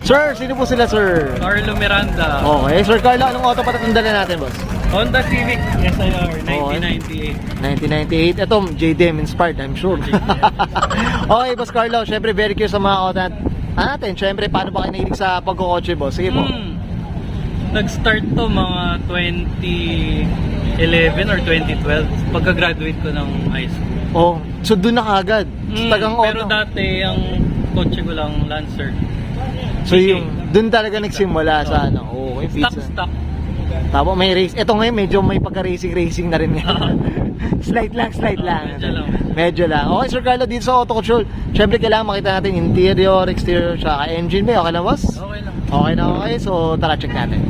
Sir, sino po sila, sir? Carlo Miranda. Okay, Sir Carlo, anong auto patatandala natin, boss? Honda Civic SIR 1998. 1998. Ito, JDM inspired, I'm sure. Okay, Boss Carlo, syempre very curious sa mga auto natin. Syempre, paano ba kayo nahilig sa pagkukotse, boss? Sige po. Nag-start to mga 2011 or 2012 pagka-graduate ko ng high school. Oh, so doon na kaagad. Tagang Pero auto. dati ang kotse ko lang Lancer. So yung doon talaga nagsimula sa ano. Oh, yung pizza. Stock. Tapos may race. Ito ngayon medyo may pagka-racing na rin ngayon. Slide lang. Medyo lang. Okay, Sir Carlo, dito sa Auto Control, syempre kailangan makita natin interior, exterior, tsaka engine bay. Okay na, boss? Okay lang. Okay na, okay. So, tara, check natin.